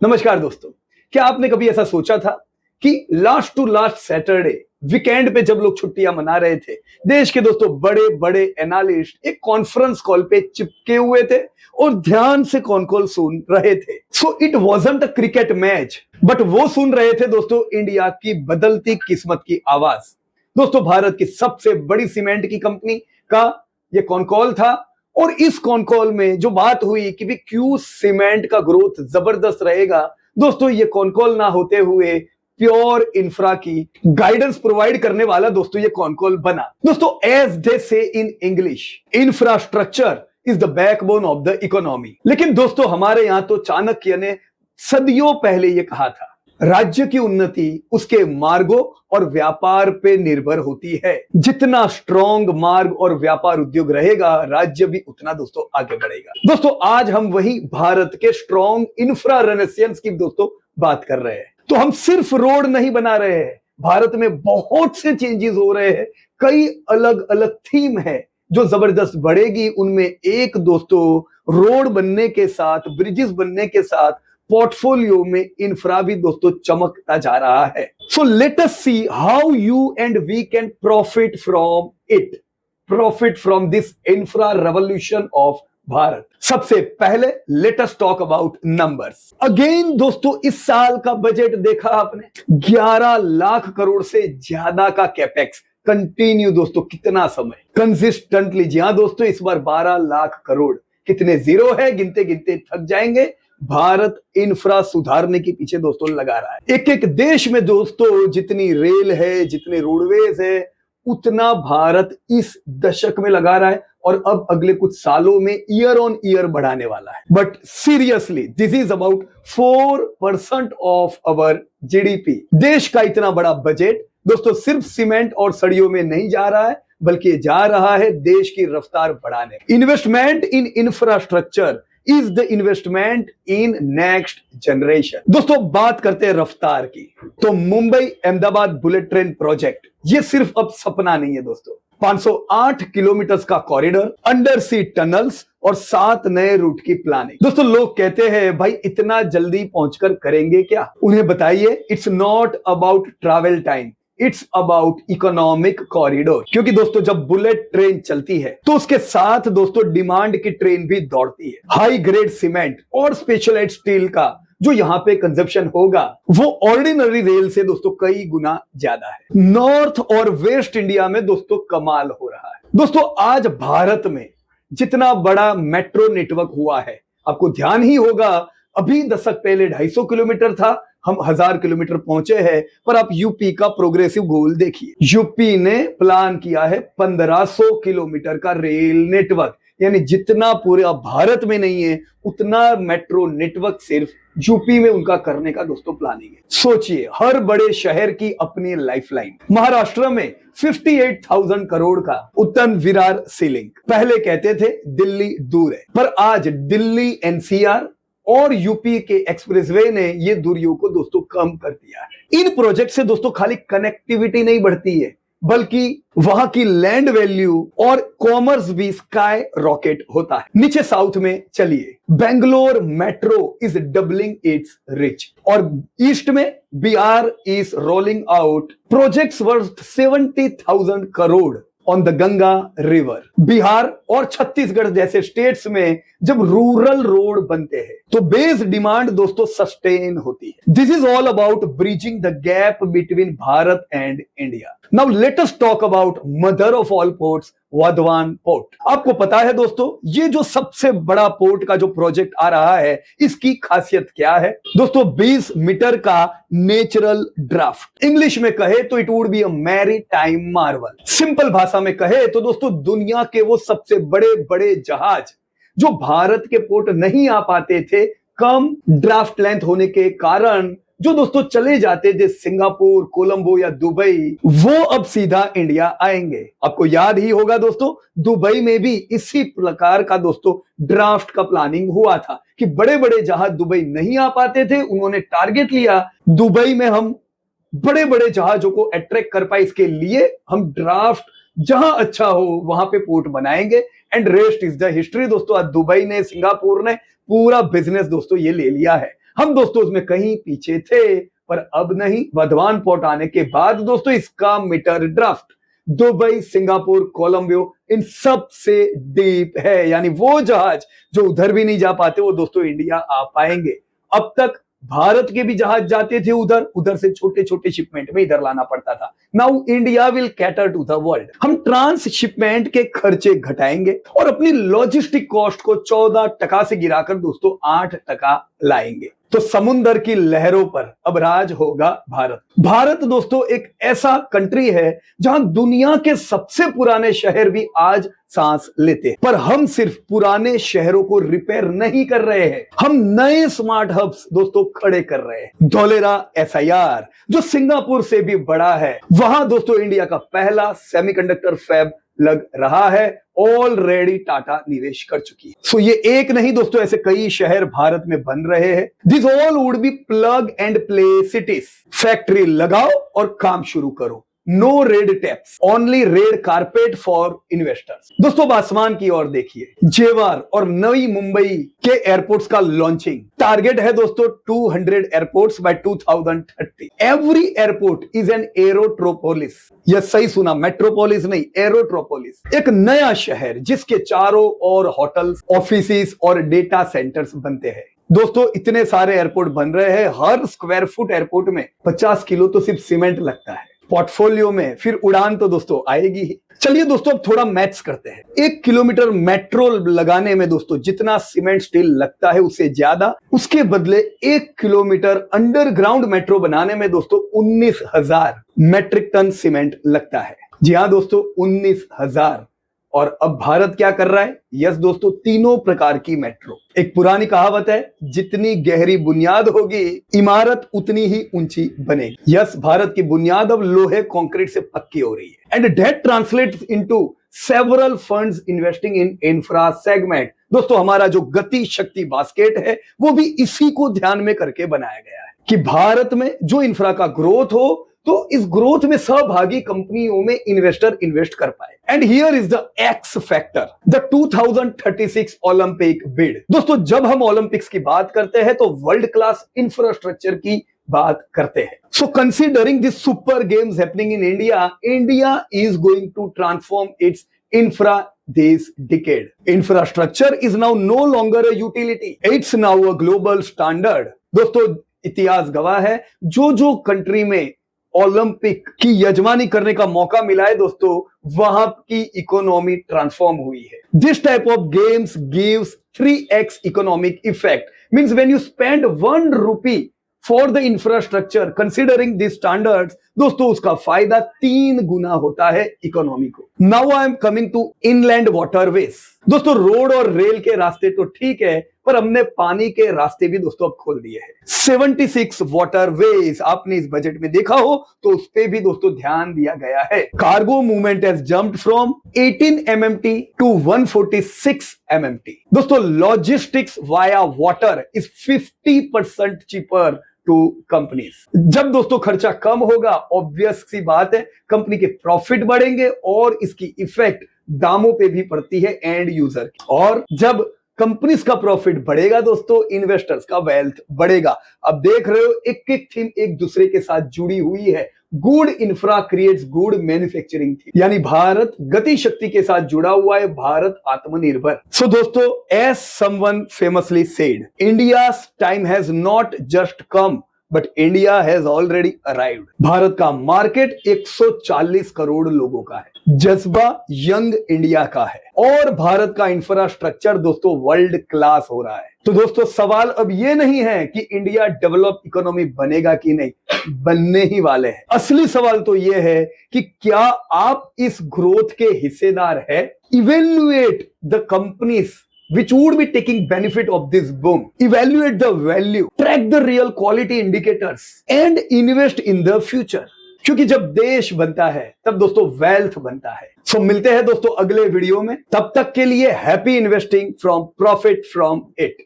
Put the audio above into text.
नमस्कार दोस्तों। क्या आपने कभी ऐसा सोचा था कि last to last Saturday weekend पे जब लोग छुट्टियां मना रहे थे, देश के दोस्तों बड़े बड़े एनालिस्ट एक कॉन्फ्रेंस कॉल पे चिपके हुए थे और ध्यान से कॉन कॉल सुन रहे थे। So it wasn't a cricket match, but वो सुन रहे थे दोस्तों इंडिया की बदलती किस्मत की आवाज। दोस्तों भारत की सबसे बड़ी सीमेंट की कंपनी का ये कॉन कॉल था और इस कॉन कॉल में जो बात हुई कि भी क्यों सीमेंट का ग्रोथ जबरदस्त रहेगा, दोस्तों ये कॉन कॉल ना होते हुए प्योर इंफ्रा की गाइडेंस प्रोवाइड करने वाला दोस्तों ये कॉन कॉल बना। दोस्तों एज दे से in English, infrastructure is the backbone of the economy. लेकिन दोस्तों हमारे यहां तो चाणक्य ने सदियों पहले ये कहा था, राज्य की उन्नति उसके मार्गों और व्यापार पे निर्भर होती है। जितना स्ट्रॉन्ग मार्ग और व्यापार उद्योग रहेगा, राज्य भी उतना दोस्तों आगे बढ़ेगा। दोस्तों आज हम वही भारत के स्ट्रॉन्ग इंफ्रा रेनेसेंस की दोस्तों बात कर रहे हैं। तो हम सिर्फ रोड नहीं बना रहे हैं, भारत में बहुत से चेंजेस हो रहे हैं। कई अलग अलग थीम है जो जबरदस्त बढ़ेगी। उनमें एक दोस्तों रोड बनने के साथ, ब्रिजेस बनने के साथ पोर्टफोलियो में इंफ्रा भी दोस्तों चमकता जा रहा है। So let us see how you and we can profit from this infra revolution of Bharat. सबसे पहले let us talk about numbers. Again दोस्तों इस साल का बजट देखा आपने, 11 लाख करोड़ से ज्यादा का कैपेक्स कंटिन्यू दोस्तों कितना समय कंसिस्टेंटली। जी हाँ दोस्तों, इस बार 12 लाख करोड़, कितने जीरो है गिनते गिनते थक जाएंगे। भारत इंफ्रा सुधारने के पीछे दोस्तों लगा रहा है। एक एक देश में दोस्तों जितनी रेल है, जितने रोडवेज है, उतना भारत इस दशक में लगा रहा है और अब अगले कुछ सालों में ईयर ऑन ईयर बढ़ाने वाला है। But seriously this is about 4% of our GDP. देश का इतना बड़ा बजट दोस्तों सिर्फ सीमेंट और सड़ियों में नहीं जा रहा है, बल्कि जा रहा है देश की रफ्तार बढ़ाने। Investment in infrastructure is the investment in next generation. दोस्तों बात करते हैं रफ्तार की, तो Mumbai Ahmedabad bullet train project ये सिर्फ अब सपना नहीं है दोस्तों। 508 किलोमीटर का कॉरिडोर, अंडर सी टनल्स और 7 नए रूट की प्लानिंग। दोस्तों लोग कहते हैं भाई इतना जल्दी पहुंचकर करेंगे क्या? उन्हें बताइए, it's not about travel time, it's about economic corridor. क्योंकि दोस्तों जब बुलेट ट्रेन चलती है तो उसके साथ दोस्तों डिमांड की ट्रेन भी दौड़ती है। हाई ग्रेड सीमेंट और स्पेशलाइज्ड स्टील का जो यहाँ पे कंजप्शन होगा वो ऑर्डिनरी रेल से दोस्तों कई गुना ज्यादा है। नॉर्थ और वेस्ट इंडिया में दोस्तों कमाल हो रहा है। दोस्तों आज भारत में जितना बड़ा मेट्रो नेटवर्क हुआ है, आपको ध्यान ही होगा अभी दशक पहले 250 किलोमीटर था, हम 1000 किलोमीटर पहुंचे हैं। पर आप यूपी का प्रोग्रेसिव गोल देखिए, यूपी ने प्लान किया है 1500 किलोमीटर का रेल नेटवर्क, यानी जितना पूरे भारत में नहीं है उतना मेट्रो नेटवर्क सिर्फ यूपी में उनका करने का दोस्तों प्लानिंग है। सोचिए, हर बड़े शहर की अपनी लाइफलाइन। महाराष्ट्र में 58,000 करोड़ का उत्तम विरार सी लिंक। पहले कहते थे दिल्ली दूर है, पर आज दिल्ली एनसीआर और यूपी के एक्सप्रेसवे ने ये दूरियों को दोस्तों कम कर दिया है। इन प्रोजेक्ट से दोस्तों खाली कनेक्टिविटी नहीं बढ़ती है, बल्कि वहां की लैंड वैल्यू और कॉमर्स भी स्काई रॉकेट होता है। नीचे साउथ में चलिए, Bangalore metro is doubling it's rich, और ईस्ट में Bihar is rolling out projects worth 70,000 crore on the Ganga river. Bihar और छत्तीसगढ़ जैसे स्टेट्स में जब रूरल रोड बनते हैं तो बेस डिमांड दोस्तों सस्टेन होती है। This is all about bridging the gap between Bharat and India. Now let us talk about mother of all ports, Vadhavan port. आपको पता है दोस्तों ये जो सबसे बड़ा पोर्ट का जो प्रोजेक्ट आ रहा है, इसकी खासियत क्या है? दोस्तों 20 मीटर का नेचुरल ड्राफ्ट, इंग्लिश में कहे तो it would be a maritime Marvel. Simple भाषा में कहे तो दोस्तों दुनिया के वो सबसे बड़े बड़े जहाज जो भारत के पोर्ट नहीं आ पाते थे कम ड्राफ्ट लेंथ होने के कारण, जो दोस्तों चले जाते थे सिंगापुर, कोलंबो या दुबई, वो अब सीधा इंडिया आएंगे। आपको याद ही होगा दोस्तों दुबई में भी इसी प्रकार का दोस्तों ड्राफ्ट का प्लानिंग हुआ था कि बड़े बड़े जहाज दुबई नहीं आ पाते थे, उन्होंने टारगेट लिया दुबई में हम बड़े बड़े जहाजों को अट्रैक्ट कर पाए, इसके लिए हम ड्राफ्ट जहां अच्छा हो वहां पे पोर्ट बनाएंगे। And rest is the history दोस्तों। आज दुबई ने, सिंगापुर ने पूरा बिजनेस दोस्तों ये ले लिया है। हम दोस्तों उसमें कहीं पीछे थे, पर अब नहीं। वर्धमान पोर्ट आने के बाद दोस्तों इसका metre draft Dubai, Singapore, Colombo इन सब से डीप है। यानी वो जहाज जो उधर भी नहीं जा पाते वो दोस्तों इंडिया आ पाएंगे। अब तक भारत के भी जहाज जाते थे उधर, उधर से छोटे छोटे शिपमेंट में इधर लाना पड़ता था। Now India will cater to the world. हम ट्रांसशिपमेंट के खर्चे घटाएंगे और अपनी लॉजिस्टिक कॉस्ट को 14% से गिराकर दोस्तों 8% लाएंगे। तो समुंदर की लहरों पर अब राज होगा भारत। भारत दोस्तों एक ऐसा कंट्री है जहां दुनिया के सबसे पुराने शहर भी आज सांस लेते हैं। पर हम सिर्फ पुराने शहरों को रिपेयर नहीं कर रहे हैं, हम नए स्मार्ट हब्स दोस्तों खड़े कर रहे हैं। धोलेरा SIR जो सिंगापुर से भी बड़ा है, वहां दोस्तों इंडिया का पहला सेमीकंडक्टर फैब लग रहा है। ऑलरेडी टाटा निवेश कर चुकी है। सो ये एक नहीं दोस्तों, ऐसे कई शहर भारत में बन रहे हैं। This all would be plug and play cities. Factory लगाओ और काम शुरू करो। No red tapes, only red carpet for investors. दोस्तों अब आसमान की ओर देखिए, जेवर और नई मुंबई के एयरपोर्ट्स का लॉन्चिंग टारगेट है दोस्तों 200 airports by 2030। Every airport is an aerotropolis. यह सही सुना, मेट्रोपोलिस नहीं, एरोट्रोपोलिस। एक नया शहर जिसके चारों ओर होटल्स, ऑफिसेस और डेटा सेंटर्स बनते हैं। दोस्तों इतने सारे एयरपोर्ट बन रहे हैं, हर स्क्वायर फुट एयरपोर्ट में 50 किलो तो सिर्फ सीमेंट लगता है। पोर्टफोलियो में फिर उड़ान तो दोस्तों आएगी ही। चलिए दोस्तों अब थोड़ा मैथ्स करते हैं। 1 किलोमीटर मेट्रो लगाने में दोस्तों जितना सीमेंट स्टील लगता है उससे ज्यादा, उसके बदले 1 किलोमीटर अंडरग्राउंड मेट्रो बनाने में दोस्तों 19,000 मेट्रिक टन सीमेंट लगता है। जी हाँ दोस्तों, 19,000। और अब भारत क्या कर रहा है? यस दोस्तों, तीनों प्रकार की मेट्रो। एक पुरानी कहावत है, जितनी गहरी बुनियाद होगी इमारत उतनी ही ऊंची बनेगी। यस, भारत की बुनियाद अब लोहे कंक्रीट से पक्की हो रही है। And that translates into several funds investing in infra segment. दोस्तों हमारा जो गति शक्ति बास्केट है वो भी इसी को ध्यान में करके बनाया गया है कि भारत में जो इंफ्रा का ग्रोथ हो तो इस ग्रोथ में सहभागी कंपनियों में इन्वेस्टर इन्वेस्ट कर पाए। And here is the x factor, the 2036 Olympic bid. दोस्तों जब हम ओलंपिक्स की बात करते हैं तो वर्ल्ड क्लास इंफ्रास्ट्रक्चर की बात करते हैं। So considering this super games happening in India, India is going to transform its infra this decade. Infrastructure is now no longer a utility. It's now a global standard. दोस्तों इतिहास गवाह है, जो country में ओलंपिक की यजमानी करने का मौका मिला है दोस्तों, वहां की इकोनॉमी ट्रांसफॉर्म हुई है। This type of games gives 3x economic effect. Means when you spend 1 rupee for the infrastructure considering this standards, दोस्तों उसका फायदा 3 गुना होता है इकोनॉमी को। Now I am coming to inland waterways. दोस्तों रोड और रेल के रास्ते तो ठीक है, पर हमने पानी के रास्ते भी दोस्तों अब खोल दिए हैं। 76 वाटरवेज आपने इस बजट में देखा हो तो उस पे भी दोस्तों ध्यान दिया गया है। Cargo movement has jumped from 18 MMT to 146 MMT। दोस्तों logistics via water is 50% cheaper to companies. जब दोस्तों खर्चा कम होगा, ऑब्वियस सी बात है कंपनी के प्रॉफिट बढ़ेंगे और इसकी इफेक्ट दामों पे भी पड़ती है एंड यूजर की। और जब कंपनीज का प्रॉफिट बढ़ेगा दोस्तों, इन्वेस्टर्स का वेल्थ बढ़ेगा। अब देख रहे हो एक थीम एक दूसरे के साथ जुड़ी हुई है। Good infra creates good manufacturing थी, यानी भारत गति शक्ति के साथ जुड़ा हुआ है, भारत आत्मनिर्भर। सो दोस्तों as someone famously said, India's time has not just come but India has already arrived. Bharat का मार्केट 140 करोड़ लोगों का है, जज्बा यंग इंडिया का है और भारत का इंफ्रास्ट्रक्चर दोस्तों वर्ल्ड क्लास हो रहा है। तो दोस्तों सवाल अब ये नहीं है कि इंडिया डेवलप इकोनॉमी बनेगा कि नहीं, बनने ही वाले हैं। असली सवाल तो ये है कि क्या आप इस ग्रोथ के हिस्सेदार है। Evaluate the companies which would be taking benefit of this boom. Evaluate the value, track the real quality indicators and invest in the future. क्योंकि जब देश बनता है तब दोस्तों वेल्थ बनता है। सो मिलते हैं दोस्तों अगले वीडियो में, तब तक के लिए happy investing from profit from it.